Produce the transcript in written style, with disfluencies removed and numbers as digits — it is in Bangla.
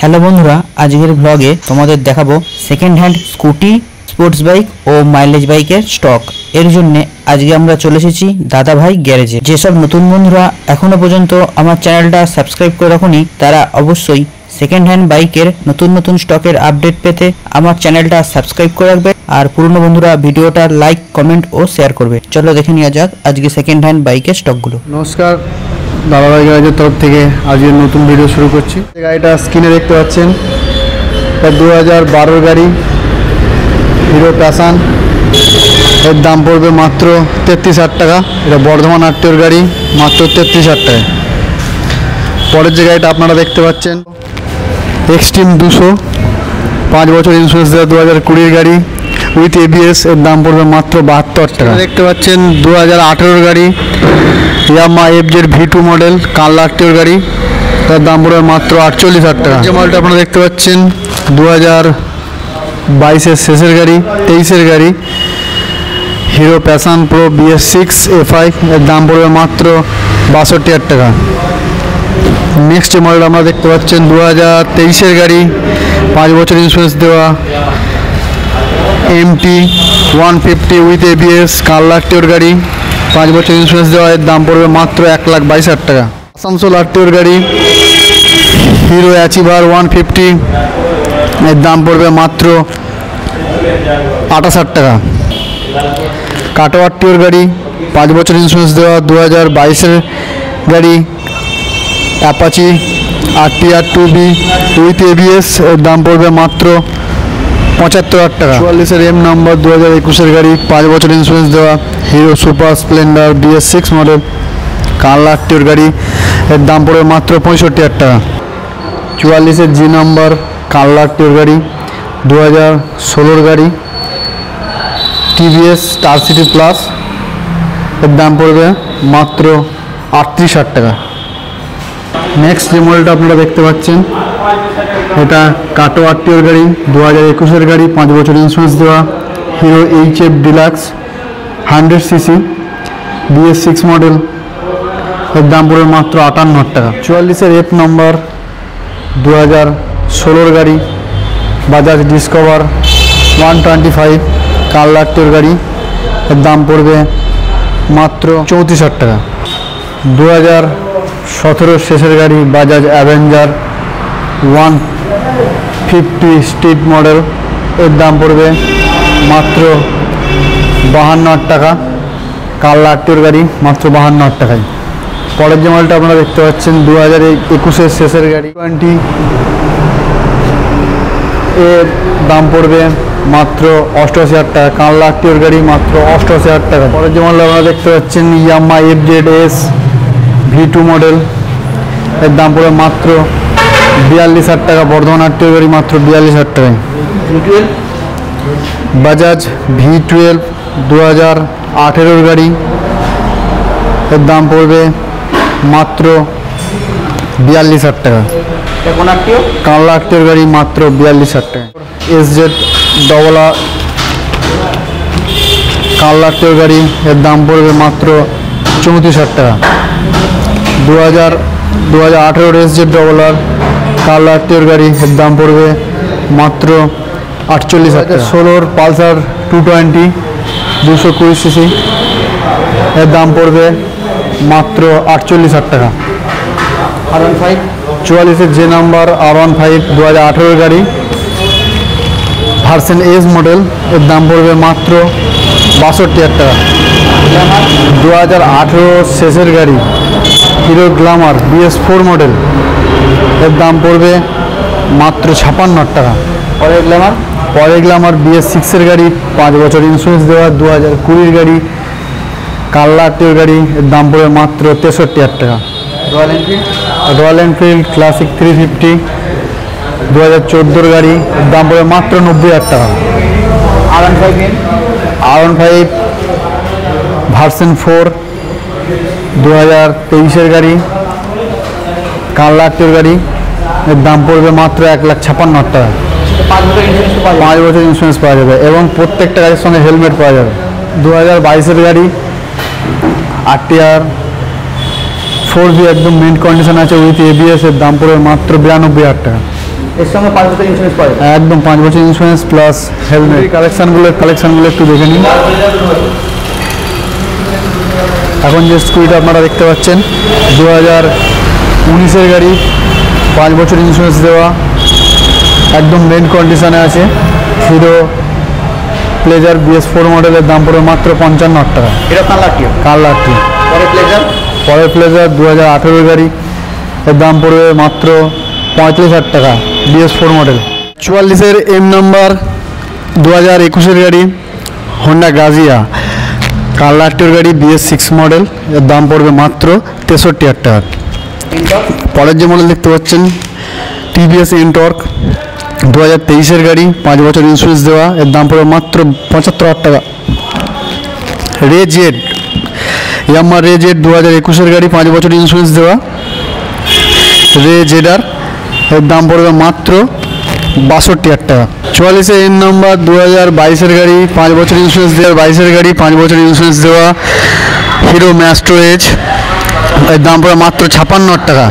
হ্যালো বন্ধুরা, আজকের ব্লগে তোমাদের দেখাবো second hand scooty, sports bike ও মাইলেজ বাইকের স্টক। এর জন্য আজকে আমরা চলে এসেছি দাদা ভাই গ্যারেজে। যেসব নতুন বন্ধুরা এখনো পর্যন্ত আমার চ্যানেলটা সাবস্ক্রাইব করে রাখুনি, তারা অবশ্যই সেকেন্ড হ্যান্ড বাইকের নতুন স্টকের আপডেট পেতে আমার চ্যানেলটা সাবস্ক্রাইব করে রাখবে। আর পুরনো বন্ধুরা ভিডিওটা লাইক, কমেন্ট ও শেয়ার করবে। চলো দেখে নেওয়া যাক আজকে সেকেন্ড হ্যান্ড বাইকের স্টকগুলো। নমস্কার, দাদা ভাই গ্যারেজের তরফ থেকে আজকে নতুন ভিডিও শুরু করছি। গাড়িটা স্ক্রিনে দেখতে পাচ্ছেন, এটা 2012 গাড়ি, হিরো প্যাশন। এর দাম পড়বে মাত্র 33,000 টাকা। এটা বর্ধমান আরটিওর গাড়ি, মাত্র 33,000 টাকা। পরের যে গাড়িটা আপনারা দেখতে পাচ্ছেন, এক্সট্রিম 200, 5 বছর ইন্স্যুরেন্স দেওয়া 2020 গাড়ি উইথ এবিএস। এর দাম পড়বে মাত্র 72 টাকা। দেখতে পাচ্ছেন 2018 গাড়ি, ইয়ামাহা এফজেড V2 মডেল, কানলা আরটিওর গাড়ি। তার দাম পড়বে মাত্র 48,000 টাকা। যে মডেলটা আপনারা দেখতে পাচ্ছেন 2022-এর শেষের গাড়ি, 23-এর গাড়ি, hero passion pro BS6 FI। এর দাম পড়বে মাত্র 62,000 টাকা। নেক্সট যে মডেল আমরা দেখতে পাচ্ছেন 2023-এর গাড়ি, 5 বছর ইন্স্যুরেন্স দেওয়া MT 150 উইথ ABS, কানলা আরটিওর গাড়ি, 5 বছর ইন্স্যুরেন্স দেওয়া। এর দাম পড়বে মাত্র 1,22,000 টাকা। আসানসোল আরটিওর গাড়ি, হিরো অ্যাচিভার 150, এর দাম পড়বে মাত্র 28,000 টাকা। কাটো আরটিওর গাড়ি, 5 বছর ইন্স্যুরেন্স দেওয়া 2022-এর গাড়ি, Apache RTR 2B with ABS। এর দাম পড়বে মাত্র 75,000 টাকা। 44-এর M নাম্বার 2021-এর গাড়ি, 5 বছর ইন্স্যুরেন্স দেওয়া Hero Super Splendor BS6 model, কানলা আরটিওর গাড়ি। এর দাম পড়বে মাত্র 65,000 টাকা। 44-এর G নাম্বার কানলা আরটিওর গাড়ি, 2016-এর গাড়ি, TVS স্টার সিটি প্লাস। এর দাম পড়বে মাত্র 38,000 টাকা। নেক্সট যে মডেলটা আপনারা দেখতে পাচ্ছেন, এটা কাটো আরটিওর গাড়ি, 2021-এর গাড়ি, 5 বছর ইন্স্যুরেন্স দেওয়া hero HF deluxe 100cc BS6 model. এর দাম পড়বে মাত্র 58,000 টাকা। 44-এর F নম্বর 2016-এর গাড়ি, বাজাজ ডিসকভার 125 কানলা আরটিওর গাড়ি। এর দাম পড়বে মাত্র 34,000 টাকা। 2017-এর শেষের গাড়ি, বাজাজ অ্যাভেঞ্জার 150 স্ট্রিট মডেল। এর দাম পড়বে মাত্র 52,000 টাকা। কানলা আরটিওর গাড়ি, মাত্র 52,000 টাকায়। পরের যে মডেলটা আপনারা দেখতে পাচ্ছেন 2021-এর শেষের গাড়ি 20, এর দাম পড়বে মাত্র 88,000 টাকা। কানলা আরটিওর গাড়ি, মাত্র 88,000 টাকা। পরের যে মডেল আপনারা দেখতে পাচ্ছেন ইয়ামাহা FZS V2 মডেল। এর দাম পড়বে মাত্র 42,000 টাকা। বর্ধমান আরটিওর গাড়ি, মাত্র 42,000 টাকায়। বাজাজ V12 2018-এর গাড়ি, এর দাম পড়বে মাত্র 42,000 টাকা। কানলা আরটিওর গাড়ি, মাত্র 42,000 টাকা। SZ RR কানলা আরটিওর গাড়ি, এর দাম পড়বে মাত্র 34,000 টাকা। 2018-এর SZ RR কানলা আরটিওর গাড়ি, এর দাম পড়বে মাত্র 48,000 টাকা। 2016-এর পালসার 220 220cc, এর দাম পড়বে মাত্র 48,000 টাকা। 44-এর যে নাম্বার R15 2018-এর গাড়ি, ভার্সন এস মডেল। এর দাম পড়বে মাত্র 62,000 টাকা। 2018 শেষের গাড়ি, হিরো গ্ল্যামার BS4 মডেল। এর দাম পড়বে মাত্র 56,000 টাকা। পরের গ্ল্যামার BS6-এর গাড়ি, 5 বছর ইন্স্যুরেন্স দেওয়া 2020-এর গাড়ি, কানলা আরটিওর গাড়ি। এর দাম পড়বে মাত্র 63,000 টাকা। রয়্যাল এনফিল্ড ক্লাসিক 350 2014-এর গাড়ি, এর দাম পড়বে মাত্র 90,000 টাকা। R15 ভার্সন 4 2023-এর গাড়ি, কানলা আরটিওর গাড়ি। এর দাম পড়বে মাত্র 1,56,000 টাকা। 5 বছর ইন্স্যুরেন্স পাওয়া যাবে এবং প্রত্যেকটা গাড়ির সঙ্গে হেলমেট পাওয়া যাবে। 2022-এর গাড়ি, RTR 4B একদম মেন কন্ডিশন আছে উইথ ABS। এর দাম পড়বে মাত্র 92,000 টাকা। এর সঙ্গে 5 বছর ইন্স্যুরেন্স পাওয়া যাবে। একদম 5 বছর ইন্স্যুরেন্স প্লাস হেলমেট। কালেকশানগুলো একটু দেখে নিন। এখন যে স্কুটিটা আপনারা দেখতে পাচ্ছেন 2019-এর গাড়ি, 5 বছর ইন্স্যুরেন্স দেওয়া, একদম মেন কন্ডিশনে আছে। হিরো প্লেজার BS4 মডেলের দাম পড়বে মাত্র 55,000 টাকা। এটা কালারটি পরের প্লেজার 2018-এর গাড়ি, এর দাম পড়বে মাত্র 35,000 টাকা, BS4 মডেল। 44-এর M নাম্বার 2021-এর গাড়ি, হোন্ডা গ্রাজিয়া কালারটির গাড়ি, BS6 মডেল, এর দাম পড়বে মাত্র 63,000 টাকা। পরের যে মডেল দেখতে পাচ্ছেন TVS এনটর্ক 2023-এর গাড়ি, 5 বছর ইন্স্যুরেন্স দেওয়া, এর দাম পড়বে মাত্র 75,000 টাকা। রেজেড ইয়ামাহা রেজেড 2021-এর গাড়ি, 5 বছর ইন্স্যুরেন্স দেওয়া, রেজেডার, এর দাম পড়বে মাত্র 62,000 টাকা। 44-এ N নাম্বার 2022-এর গাড়ি, 5 বছর ইন্স্যুরেন্স দেওয়া, 22-এর গাড়ি, 5 বছর ইন্স্যুরেন্স দেওয়া, হিরো ম্যাস্ট্রো এজ, এর দাম পড়বে মাত্র 56,000 টাকা।